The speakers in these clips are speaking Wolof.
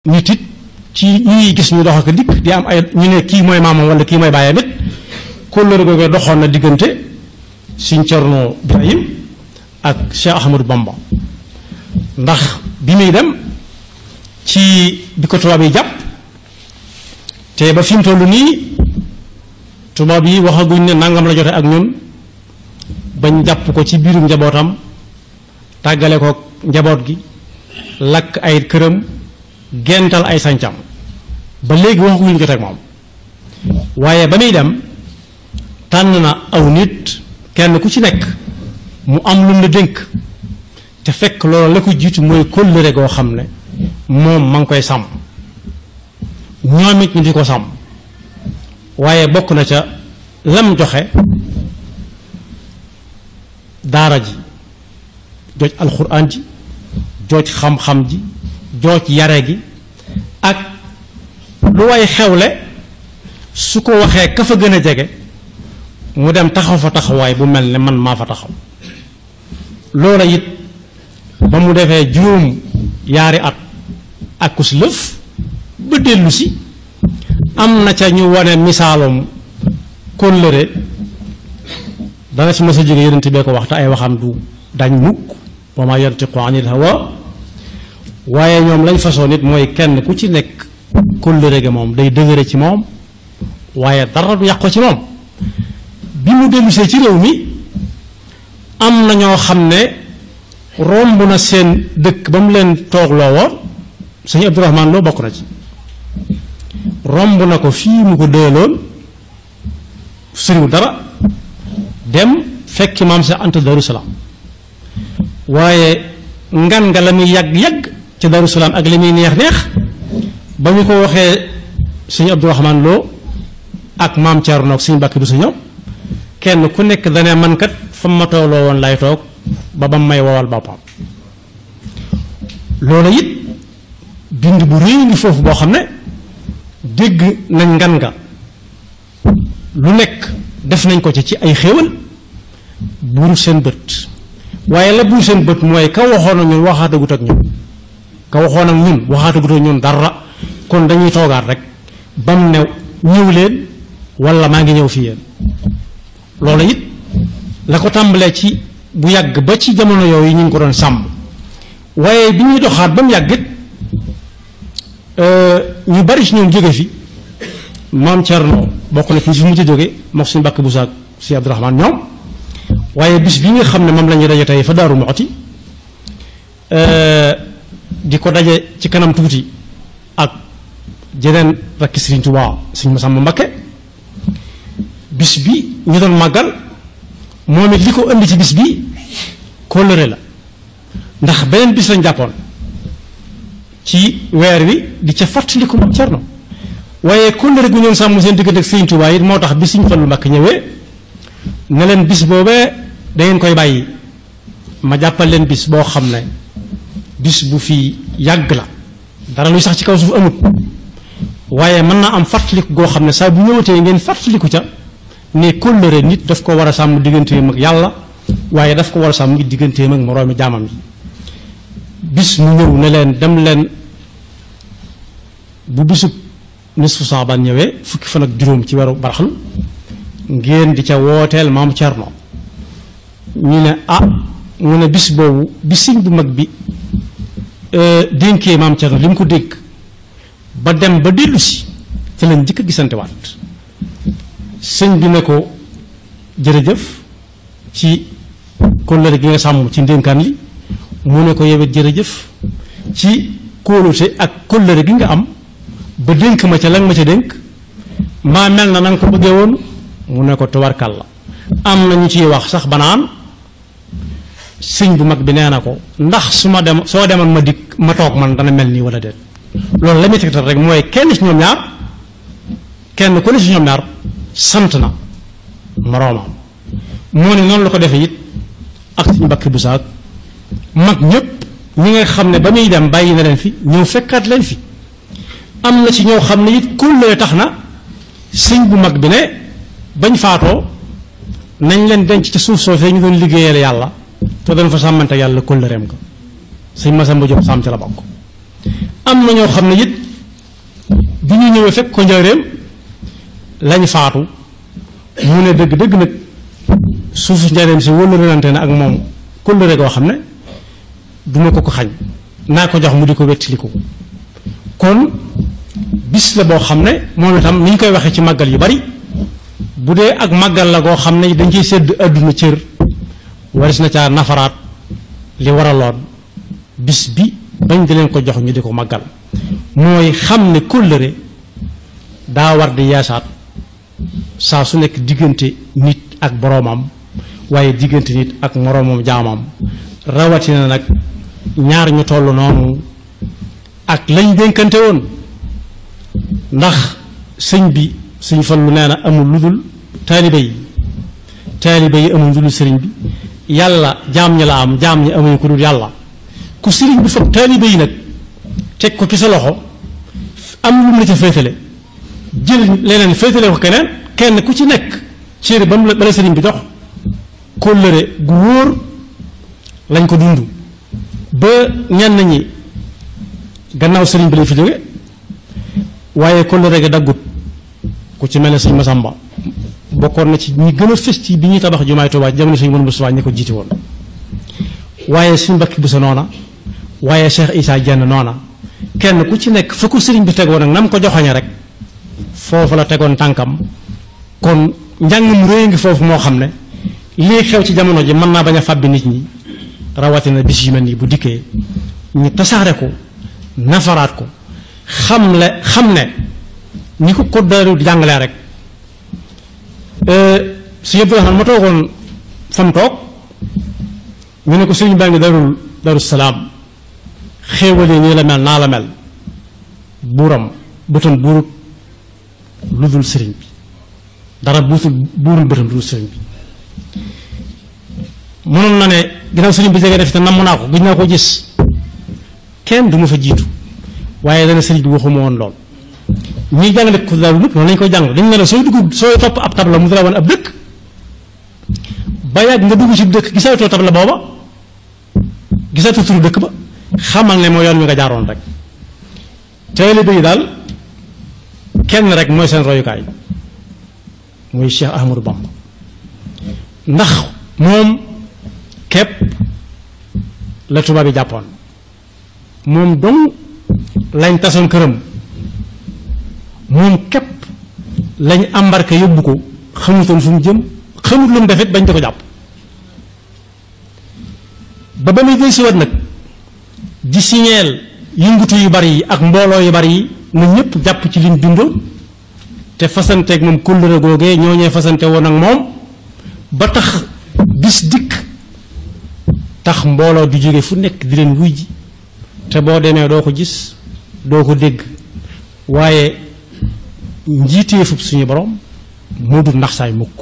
nit it ci ñuy gis ñu dox ak dikk di am ay ñu ne kii mooy maamam wala kii mooy baayam it kóllëre googu doxoon na diggante Sëñ Cerno Birahim ak Cheikh Ahmadou Bamba ndax bi muy dem ci bi ko tubaab yi jàpp te ba fi mu toll nii tubaab yi waxaguñ ne nangam la jote ak ñun bañ jàpp ko ci biirum njabootam tàggale ko njaboot gi lakk ay këram gental ay sancam ba léegi waxaguñ jote ak moom waaye ba muy dem tànn na aw nit kenn ku ci nekk mu am lu mu la dénk te fekk loolu la ko jiitu mooy kóllëre goo xam ne moom ma ngi koy sàmm ñoom it ñu di ko sàmm waaye bokk na ca lam joxe daara ji jooj alxuraan ji jooj xam-xam ji jooj yare gi ak lu way xewle su ko waxee ka fa gën a jege mu dem taxaw fa taxawaay bu mel ne man maa fa taxaw loola it ba mu defee juróom yaari at ak kus lëf ba dellu si am na ca ñu wane misaalum kóllëre dana ci mës a jóge yonent bee ko wax te ay waxam du dañ mukk wa maa yantiqu anil hawa waaye ñoom lañ façon nit mooy kenn ku ci nekk kóllëre ga moom day dëgëre ci moom waaye dara du yàq ko ci moom bi mu dellusee ci réew mi am na ñoo xam ne romb na seen dëkk ba mu leen toogloo woon sëñ Abdourahmane Lo bokk na ci romb na ko fii mu ko dëloon sëriw dara dem fekki maam sa Anta Daru Salaam waaye ngan nga la muy yàgg-yàgg ci Daru Salaam ak li muy neex-neex ba ñu ko waxee sëñ Abdourahmane Lo ak maam Thierno ak sëñ Mbàkke bu sa ñëw kenn ku nekk dane man kat fa ma tooloo woon lay toog ba ba may wowal boppam loolu it bind bu réy ngi foofu boo xam ne dégg nañ ngan nga lu nekk def nañ ko ci ay xéewal buuru seen bët waaye la buuru seen bët mooy ka waxoon ak ñun waxaatagut ak ñun ka waxoon ak ñun waxaatagut ak ñun dara kon dañuy toogaat rek bam ne ñëw leen wala maa ngi ñëw fi yéen loolu it la ko tàmbalee ci bu yàgg ba ci jamono yooyu ñu ngi ko doon sàmm waaye bi ñuy doxaat ba mu yàggit ñu bari ci ñoom jóge fi maam Thierno bokk na ci fi mu ci jóge mook suñu Mbàkke Buso ak si Abdourahmane ñoom waaye bis bi nga xam ne moom la ñuy daje tey fa Daaru Muxti di ko daje ci kanam tuuti ak jeneen rakki Sëriñ Tuubaa Sëriñ Masamba Mbakke bis bi ñu doon màggal moom it li ko indi ci bis bi kóllëre la ndax beneen bis lañ jàppoon ci weer wi di ca fàttaliku moom Cerno waaye kóllëre gu ñoon sàmm seen diggante ak Sëriñ Tuubaa it moo tax bi Sëriñ Fallu Mbàkke ñëwee ne leen bis boobee da ngeen koy bàyyi ma jàppal leen bis boo xam ne bis bu fi yàgg la dara luy sax ci kaw suuf amut waaye mën naa am fàttaliku goo xam ne saa bu ñëwatee ngeen fàttaliku ca ne kóllëre nit daf ko war a sàmm digganteem ak yàlla waaye daf ko war a sàmm ngi digganteem ak moroomi jaamam yi bis mu ñëw ne leen dem leen bu bisub nisfu Saabaan ñëwee fukki fan ak juróom ci weeru baraxlu ngeen di ca wooteel maam Cerno ñu ne mu ne bis boobu bi sëñ bu mag bi dénkee maam Cerno li mu ko dénk ba dem ba dellu si te leen njëkk a gisante waat sëñ bi ne ko jërëjëf ci kóllëre gi nga sàmm ci ndénkaan li mu ne ko yewet jërëjëf ci kóolute ak kóllëre gi nga am ba dénk ma ca la nga ma ca dénk maa mel na nga ko bëggee woon mu ne ko tubarkal la am na ñu ciy wax sax banaan sëñ bu mag bi nee na ko ndax su ma dem soo demoon ma dikk ma toog man dana mel nii wala déet loolu la muy tegtal rek mooy kenn ci ñoom ñaar kenn ku ne ci ñoom ñaar sant na moroomam moo ne noonu la ko defee it ak suñu Mbàkke Buso ak mag ñëpp ñi nga xam ne ba muy dem bàyyi na leen fi ñëw fekkaat leen fi am na ci ñoo xam ne it kóllëre tax na sëñ bu mag bi ne bañ faatoo nañ leen denc ci suuf soofee ñu doon liggéeyal yàlla te doon fa sàmmante yàlla kóllëreem ko sëñ Masamba Jóob Sàmm ci la bokk am na ñoo xam ne it bi ñu ñëwee fekk ko njaareem lañ faatu mu ne dëgg-dëgg nag suufu njaareem si wëllërante na ak moom kóllëre goo xam ne duma ko xañ naa ko jox mu di ko wettiliku kon bis la boo xam ne moom itam ni ñu koy waxee ci màggal yu bari bu dee ak màggal la goo xam ne dañ ciy sédd àdduna cër waris na caa nafaraat li waraloon bis bi bañ di leen ko jox ñu di ko màggal mooy xam ne kóllëre daa war di yaasaat saa su nekk diggante nit ak boroomam waaye diggante nit ak moroomam jaamam rawatina nag ñaar ñu toll noonu ak lañ dénkante woon ndax sëñ bi sëñ Fallu nee na amul lu dul taalibe yi amul lu dul sëriñ bi yàlla jaam ñi la am jaam ñi amuñu ko dul yàlla ku sëriñ bi fab taalibe yi nag teg ko ci sa loxo am lu mu la ca féetale jël leneen féetale ko kenn ku ci nekk céeri ba la sëriñ bi jox kóllëre gu wóor lañ ko dund ba ñenn ñi gannaaw sëriñ bi lañ fi jóge waaye kóllëre gi daggut ku ci mel ne sëñ Masamba bokkoon na ci ñi gën a fës ci bi ñuy tabax jumaay Tuubaa jamono sëñ Mouhamadou Moustapha ñi ko jiite woon waaye suñ Mbàkke Buso noona waaye Cheikh Issa Dieng noona kenn ku ci nekk fa ko sëriñ bi tegoon nag nam ko joxoñe rek foofu la tegoon tànkam kon njàng mu réy ngi foofu moo xam ne lii xew ci jamono ji mën naa bañ a fàbbi nit ñi rawatina bis yu mel nii bu dikkee ñu tasaare ko nafaraat ko xam ne ñi ko daaru jàngalee rek si yëpp xam ma toogoon fam toog ñu ne ko sëriñ baa ngi daru salaam xéewalee nii la mel naa la mel buuram bëtam buurut lu dul sëriñ bi dara buurul bëtam lu dul sëriñ bi mënoon na ne ginnaaw sëriñ bi jege def te namm naa ko gis naa ko gis kenn du ma fa jiitu waaye dana sëriñ bi waxuma woon lool ñiy jàngale ko daal lépp noonu lañ koy jàng dañ ne la sooy topp ab tabla mu dara woon ab dëkk ba yàgg nga dugg ci dëkk gisatoo tabla booba gisatoo turu dëkk ba xamal ne moo yoon wi nga jaaroon rek taalibe yi daal kenn rek mooy seen royukaay muy Cheikh Ahmadou Bamba ndax moom képp la tubaab yi jàppoon moom dong lañ tasoon këram moom képp lañ embarqué yóbbu ko xamutoon fu mu jëm xamut lu mu defit bañ di ko jàpp ba muy jël si wat nag di signeel yëngutu yu bari yi ak mbooloo yu bari yi na ñëpp jàpp ci liñ dundoon te fasanteeg moom kóllëre googee ñooñee fasante woon ak moom ba tax bis dikk tax mbooloo di jóge fu nekk di leen wuy ji te boo demee doo ko gis doo ko dégg waaye njiiteefub suñu borom moo dul ndax saay mukk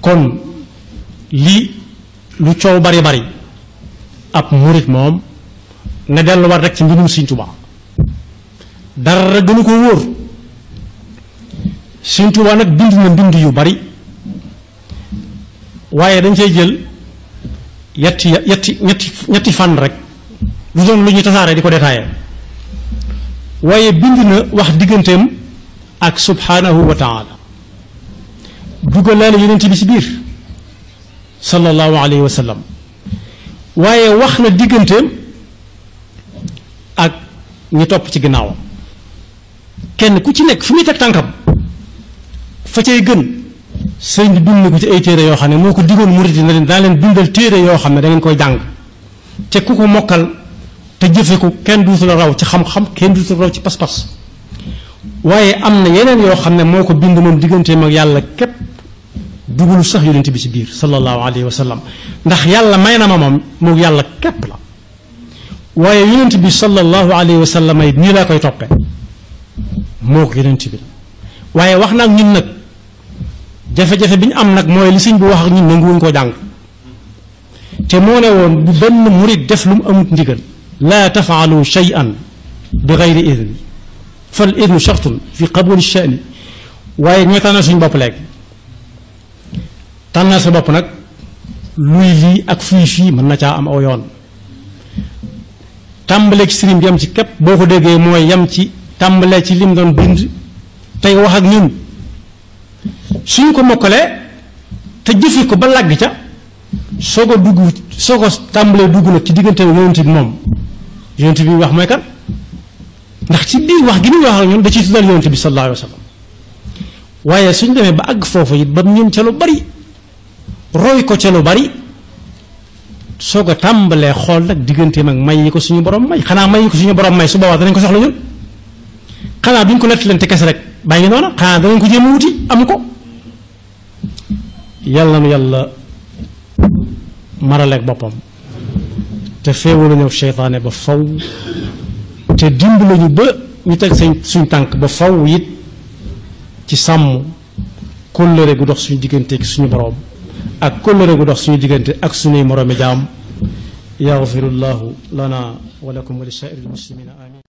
kon lii lu coow bari bari ab murit moom nga delluwaat rek ci mbindum Sëriñ Tuubaa dara gënu ko wóor Sëriñ Tuubaa nag bind na mbind yu bari waaye dañ cay jël ñetti fànn rek lu doon lu ñuy tasaare di ko détaillé waaye bind na wax digganteem ak subhanahu wa taala dugalaale yonent bi ci biir sallallahu alayhi wa sallam waaye wax na digganteem ak ñi topp ci ginnaawam kenn ku ci nekk fi muy teg tànkam fa cay gën sëñ bi bind na ko ci ay téere yoo xam ne moo ko digoon murid na leen daa leen bindal téere yoo xam ne da ngeen koy jàng te ku ko mokkal te jëfe ko kenn duutu la raw ci xam-xam kenn duutu la raw ci pas-pas waaye am na yeneen yoo xam ne moo ko bind moom digganteem ak yàlla képp dugalu sax yonent bi ci biir sallallahu alayhi wa sallam ndax yàlla may na ma moom moom yàlla képp la waaye yonent bi sallallahu alayhi wa sallam ay nii laa koy toppe moo ko yonent bi la waaye wax naa ñun nag jafe-jafe bi ñu am nag mooy li sëñ bi wax ak ñun nanguwuñ koo jàng te moo ne woon bu benn murid def lu mu amut ndigal laa tafaalu shay'an bi gayri idni fal idnu shartun fi qabuli sha'ni waaye ñooy tànnal suñu bopp léegi tànnal sa bopp nag luy lii ak fii mën na caa am aw yoon tàmbalee ci sëriñ bi yam ci képp boo ko déggee mooy yam ci tàmbalee ci lim doon bind tey wax ak ñun suñ ko mokkalee te jëfe ko ba làgg ca soo ko tàmbalee dugg nag ci diggante yonent bi moom yonent bi wax mooy kan ndax ci biir wax gi ni wax ak ñun da ciy tuddal yonent bi sallallahu alayhi wa sallam waaye suñ demee ba àgg foofu it ba ñun ca lu bari roy ko ca lu bari soo ko tàmbalee xool nag digganteem ak may yi ko suñu borom may xanaa may yi ko suñu borom may su boobaa danañ ko soxla ñun xanaa duñ ko nettalante kese rek bàyyi noona xanaa danañ ko jéem a wuti am ko yàlla nu yàlla maraleeg boppam te feewu la ñëw seytaane ba faw te dimb lañu ba ñu teg suñ tànk ba faw it ci sàmm kóllëre gu dox suñu diggante ak suñu borom ak kóllëre gu dox suñu diggante ak suñuy moroomi jaam yaxfirullahu lana wa lakum wa li saa'iril muslimina amin